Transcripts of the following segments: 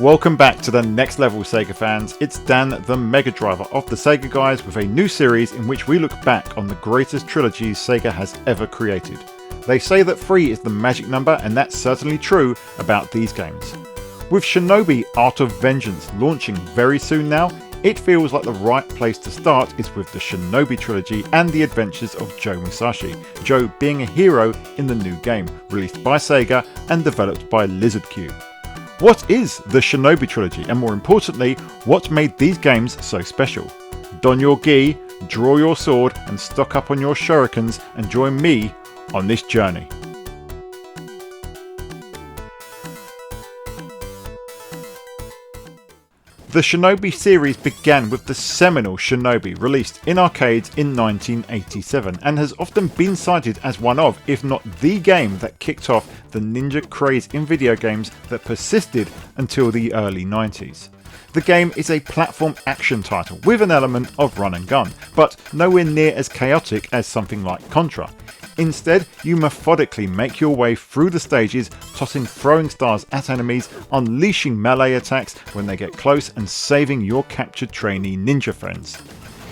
Welcome back to the Next Level Sega fans. It's Dan, the Mega Driver of the Sega guys, with a new series in which we look back on the greatest trilogies Sega has ever created. They say that 3 is the magic number, and that's certainly true about these games. With Shinobi Art of Vengeance launching very soon now, it feels like the right place to start is with the Shinobi Trilogy and the adventures of Joe Musashi, Joe being a hero in the new game, released by Sega and developed by Lizard Cube. What is the Shinobi Trilogy, and more importantly, what made these games so special? Don your gi, draw your sword and stock up on your shurikens and join me on this journey. The Shinobi series began with the seminal Shinobi, released in arcades in 1987, and has often been cited as one of, if not the game that kicked off the ninja craze in video games that persisted until the early 90s. The game is a platform action title with an element of run and gun, but nowhere near as chaotic as something like Contra. Instead, you methodically make your way through the stages, tossing throwing stars at enemies, unleashing melee attacks when they get close, and saving your captured trainee ninja friends.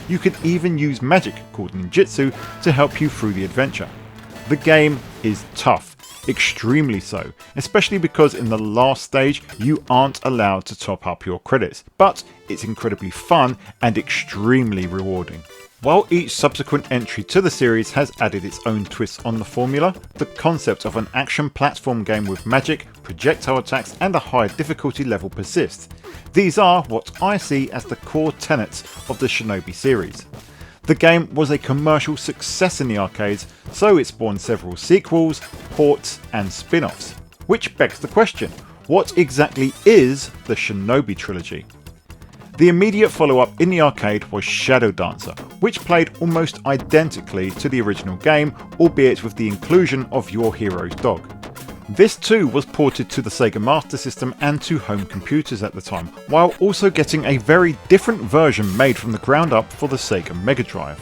You can even use magic, called ninjutsu, to help you through the adventure. The game is tough, extremely so, especially because in the last stage you aren't allowed to top up your credits, but it's incredibly fun and extremely rewarding. While each subsequent entry to the series has added its own twists on the formula, the concept of an action platform game with magic, projectile attacks and a high difficulty level persists. These are what I see as the core tenets of the Shinobi series. The game was a commercial success in the arcades, so it spawned several sequels, ports and spin-offs. Which begs the question, what exactly is the Shinobi Trilogy? The immediate follow-up in the arcade was Shadow Dancer, which played almost identically to the original game, albeit with the inclusion of your hero's dog. This too was ported to the Sega Master System and to home computers at the time, while also getting a very different version made from the ground up for the Sega Mega Drive.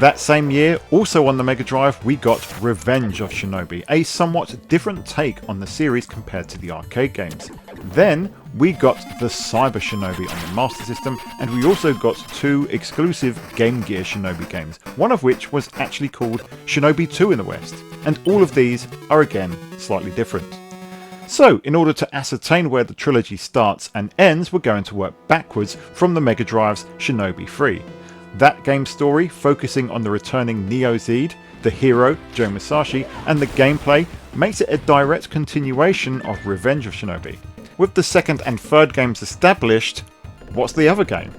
That same year, also on the Mega Drive, we got Revenge of Shinobi, a somewhat different take on the series compared to the arcade games. Then we got the Cyber Shinobi on the Master System, and we also got 2 exclusive Game Gear Shinobi games, one of which was actually called Shinobi II in the West, and all of these are again slightly different. So, in order to ascertain where the trilogy starts and ends, we're going to work backwards from the Mega Drive's Shinobi III. That game's story, focusing on the returning Neo Zed, the hero, Joe Musashi, and the gameplay, makes it a direct continuation of Revenge of Shinobi. With the second and third games established, what's the other game?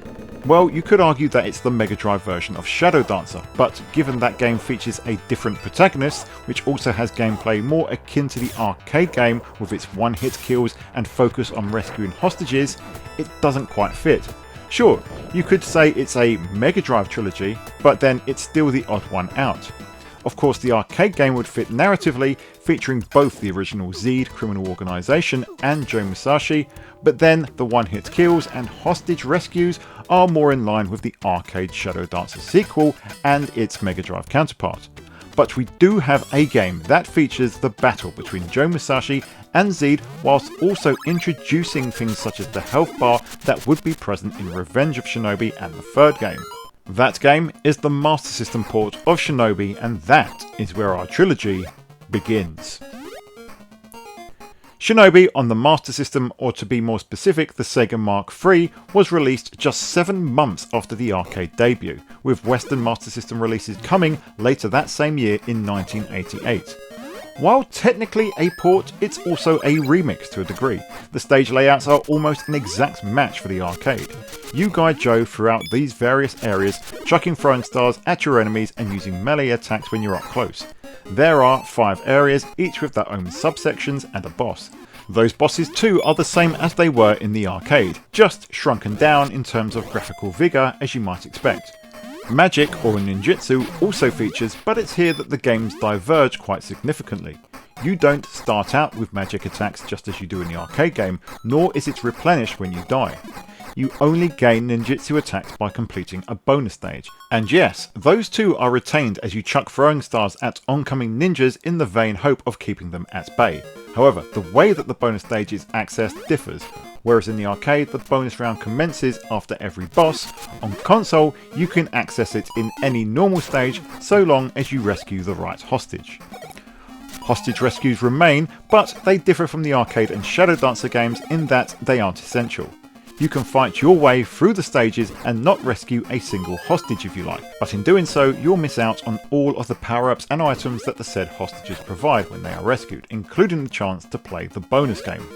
Well, you could argue that it's the Mega Drive version of Shadow Dancer, but given that game features a different protagonist, which also has gameplay more akin to the arcade game with its one-hit kills and focus on rescuing hostages, it doesn't quite fit. Sure, you could say it's a Mega Drive trilogy, but then it's still the odd one out. Of course, the arcade game would fit narratively, featuring both the original Zed criminal organisation and Joe Musashi, but then the one-hit kills and hostage rescues are more in line with the arcade Shadow Dancer sequel and its Mega Drive counterpart. But we do have a game that features the battle between Joe Musashi and Zed, whilst also introducing things such as the health bar that would be present in Revenge of Shinobi and the third game. That game is the Master System port of Shinobi, and that is where our trilogy begins. Shinobi on the Master System, or to be more specific, the Sega Mark III, was released just 7 months after the arcade debut, with Western Master System releases coming later that same year in 1988. While technically a port, it's also a remix to a degree. The stage layouts are almost an exact match for the arcade. You guide Joe throughout these various areas, chucking throwing stars at your enemies and using melee attacks when you're up close. There are 5 areas, each with their own subsections and a boss. Those bosses too are the same as they were in the arcade, just shrunken down in terms of graphical vigour, as you might expect. Magic, or ninjutsu, also features, but it's here that the games diverge quite significantly. You don't start out with magic attacks just as you do in the arcade game, nor is it replenished when you die. You only gain ninjutsu attacks by completing a bonus stage. And yes, those two are retained as you chuck throwing stars at oncoming ninjas in the vain hope of keeping them at bay. However, the way that the bonus stage is accessed differs. Whereas in the arcade, the bonus round commences after every boss, on console you can access it in any normal stage so long as you rescue the right hostage. Hostage rescues remain, but they differ from the arcade and Shadow Dancer games in that they aren't essential. You can fight your way through the stages and not rescue a single hostage if you like, but in doing so you'll miss out on all of the power-ups and items that the said hostages provide when they are rescued, including the chance to play the bonus game.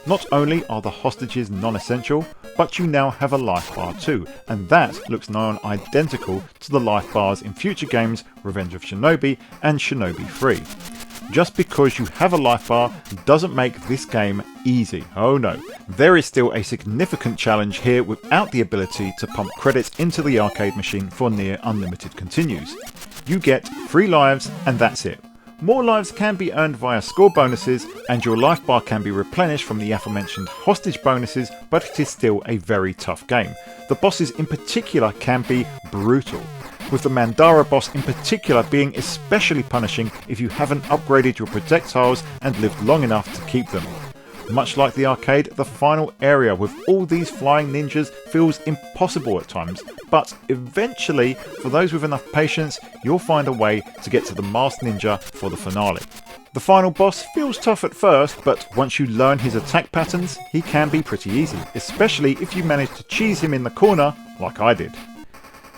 Not only are the hostages non-essential, but you now have a life bar too, and that looks nigh on identical to the life bars in future games Revenge of Shinobi and Shinobi 3. Just because you have a life bar doesn't make this game easy. Oh no, there is still a significant challenge here without the ability to pump credits into the arcade machine for near unlimited continues. You get 3 lives and that's it. More lives can be earned via score bonuses and your life bar can be replenished from the aforementioned hostage bonuses, but it is still a very tough game. The bosses in particular can be brutal, with the Mandara boss in particular being especially punishing if you haven't upgraded your projectiles and lived long enough to keep them. Much like the arcade, the final area with all these flying ninjas feels impossible at times, but eventually, for those with enough patience, you'll find a way to get to the Masked Ninja for the finale. The final boss feels tough at first, but once you learn his attack patterns, he can be pretty easy, especially if you manage to cheese him in the corner like I did.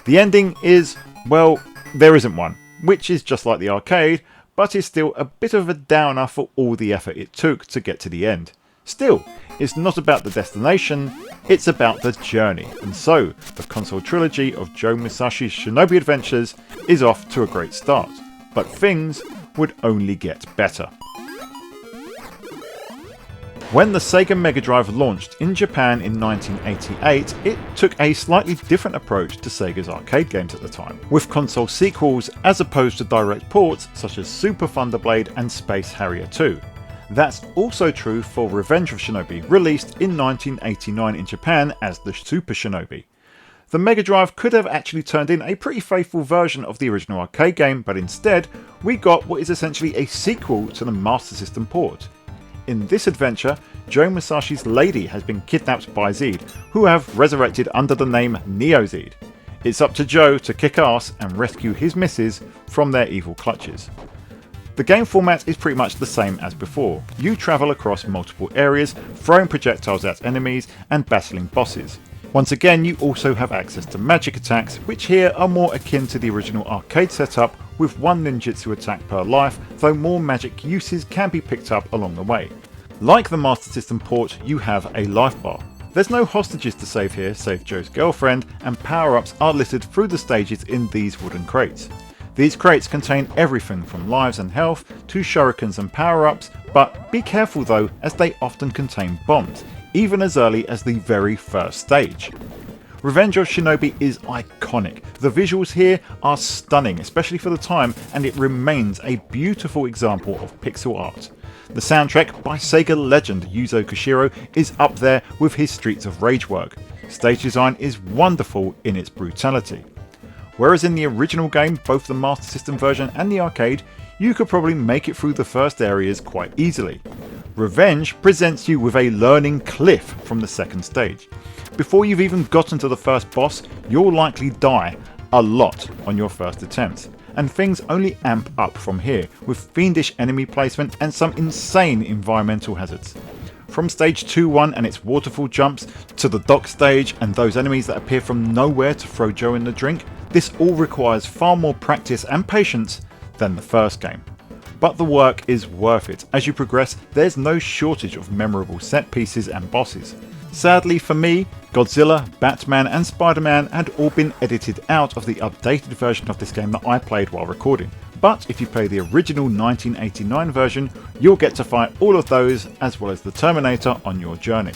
The ending is, well, there isn't one, which is just like the arcade, but is still a bit of a downer for all the effort it took to get to the end. Still, it's not about the destination, it's about the journey, and so the console trilogy of Joe Musashi's Shinobi Adventures is off to a great start, but things would only get better. When the Sega Mega Drive launched in Japan in 1988, it took a slightly different approach to Sega's arcade games at the time, with console sequels as opposed to direct ports such as Super Thunderblade and Space Harrier 2. That's also true for Revenge of Shinobi, released in 1989 in Japan as the Super Shinobi. The Mega Drive could have actually turned in a pretty faithful version of the original arcade game, but instead we got what is essentially a sequel to the Master System port. In this adventure, Joe Musashi's lady has been kidnapped by Zed, who have resurrected under the name Neo Zed. It's up to Joe to kick ass and rescue his missus from their evil clutches. The game format is pretty much the same as before. You travel across multiple areas, throwing projectiles at enemies and battling bosses. Once again, you also have access to magic attacks, which here are more akin to the original arcade setup, with 1 ninjutsu attack per life, though more magic uses can be picked up along the way. Like the Master System port, you have a life bar. There's no hostages to save here save Joe's girlfriend, and power-ups are littered through the stages in these wooden crates. These crates contain everything from lives and health to shurikens and power-ups, but be careful though, as they often contain bombs, even as early as the very first stage. Revenge of Shinobi is iconic. The visuals here are stunning, especially for the time, and it remains a beautiful example of pixel art. The soundtrack by Sega legend Yuzo Koshiro is up there with his Streets of Rage work. Stage design is wonderful in its brutality. Whereas in the original game, both the Master System version and the arcade, you could probably make it through the first areas quite easily. Revenge presents you with a learning cliff from the second stage. Before you've even gotten to the first boss, you'll likely die a lot on your first attempts, and things only amp up from here, with fiendish enemy placement and some insane environmental hazards. From stage 2-1 and its waterfall jumps, to the dock stage and those enemies that appear from nowhere to throw Joe in the drink, this all requires far more practice and patience than the first game. But the work is worth it. As you progress, there's no shortage of memorable set pieces and bosses. Sadly for me, Godzilla, Batman and Spider-Man had all been edited out of the updated version of this game that I played while recording. But if you play the original 1989 version, you'll get to fight all of those as well as the Terminator on your journey.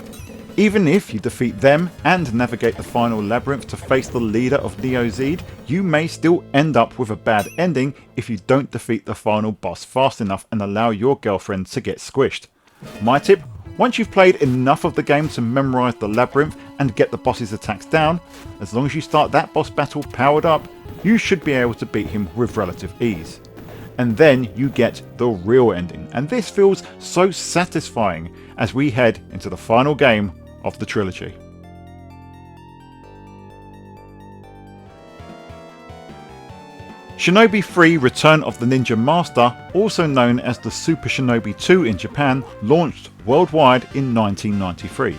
Even if you defeat them and navigate the final labyrinth to face the leader of Neo Zed, you may still end up with a bad ending if you don't defeat the final boss fast enough and allow your girlfriend to get squished. My tip: once you've played enough of the game to memorise the labyrinth and get the boss's attacks down, as long as you start that boss battle powered up, you should be able to beat him with relative ease. And then you get the real ending, and this feels so satisfying as we head into the final game of the trilogy. Shinobi III Return of the Ninja Master, also known as the Super Shinobi II in Japan, launched worldwide in 1993.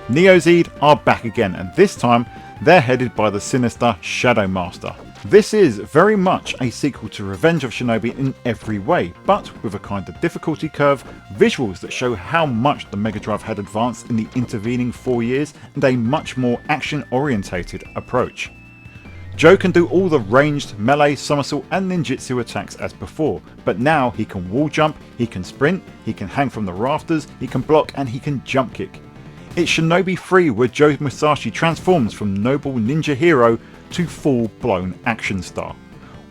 Neozed are back again, and this time they're headed by the sinister Shadow Master. This is very much a sequel to Revenge of Shinobi in every way, but with a kind of difficulty curve, visuals that show how much the Mega Drive had advanced in the intervening 4 years, and a much more action orientated approach. Joe can do all the ranged, melee, somersault and ninjutsu attacks as before, but now he can wall jump, he can sprint, he can hang from the rafters, he can block and he can jump kick. It's Shinobi III where Joe Musashi transforms from noble ninja hero to full-blown action star.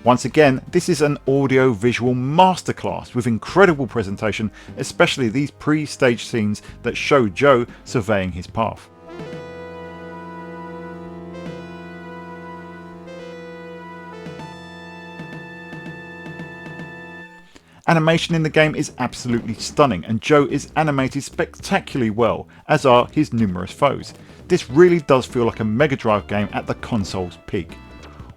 Once again, this is an audio-visual masterclass with incredible presentation, especially these pre-stage scenes that show Joe surveying his path. Animation in the game is absolutely stunning, and Joe is animated spectacularly well, as are his numerous foes. This really does feel like a Mega Drive game at the console's peak.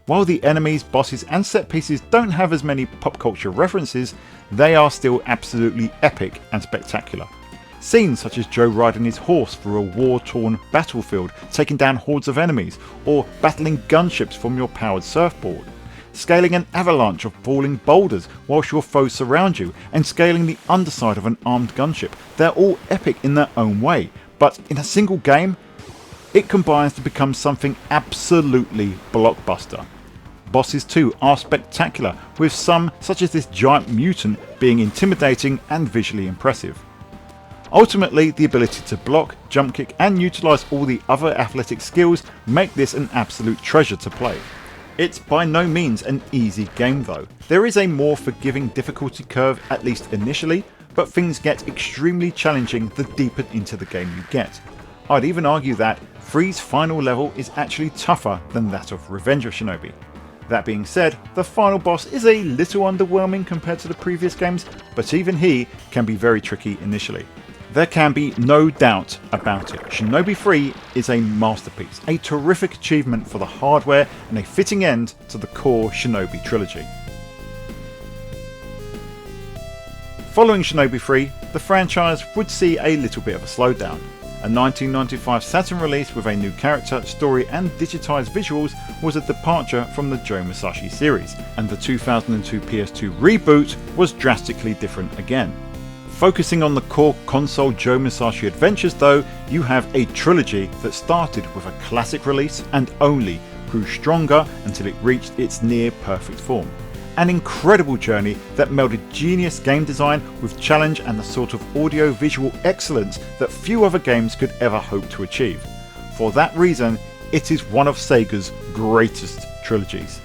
While the enemies, bosses and set pieces don't have as many pop culture references, they are still absolutely epic and spectacular. Scenes such as Joe riding his horse through a war-torn battlefield, taking down hordes of enemies, or battling gunships from your powered surfboard. Scaling an avalanche of falling boulders whilst your foes surround you, and scaling the underside of an armed gunship. They're all epic in their own way, but in a single game, it combines to become something absolutely blockbuster. Bosses too are spectacular, with some, such as this giant mutant, being intimidating and visually impressive. Ultimately, the ability to block, jump kick and utilise all the other athletic skills make this an absolute treasure to play. It's by no means an easy game though. There is a more forgiving difficulty curve, at least initially, but things get extremely challenging the deeper into the game you get. I'd even argue that 3's final level is actually tougher than that of Revenge of Shinobi. That being said, the final boss is a little underwhelming compared to the previous games, but even he can be very tricky initially. There can be no doubt about it, Shinobi 3 is a masterpiece, a terrific achievement for the hardware and a fitting end to the core Shinobi Trilogy. Following Shinobi 3, the franchise would see a little bit of a slowdown. A 1995 Saturn release with a new character, story and digitised visuals was a departure from the Joe Musashi series, and the 2002 PS2 reboot was drastically different again. Focusing on the core console Joe Musashi adventures though, you have a trilogy that started with a classic release and only grew stronger until it reached its near perfect form. An incredible journey that melded genius game design with challenge and the sort of audio-visual excellence that few other games could ever hope to achieve. For that reason, it is one of Sega's greatest trilogies.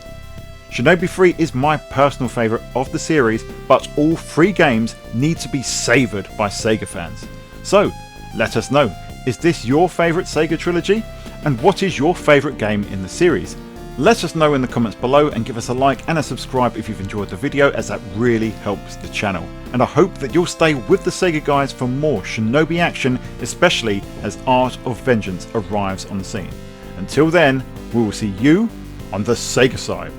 Shinobi 3 is my personal favourite of the series, but all 3 games need to be savoured by Sega fans. So let us know, is this your favourite Sega trilogy? And what is your favourite game in the series? Let us know in the comments below, and give us a like and a subscribe if you've enjoyed the video, as that really helps the channel. And I hope that you'll stay with the Sega guys for more Shinobi action, especially as Art of Vengeance arrives on the scene. Until then, we will see you on the Sega side.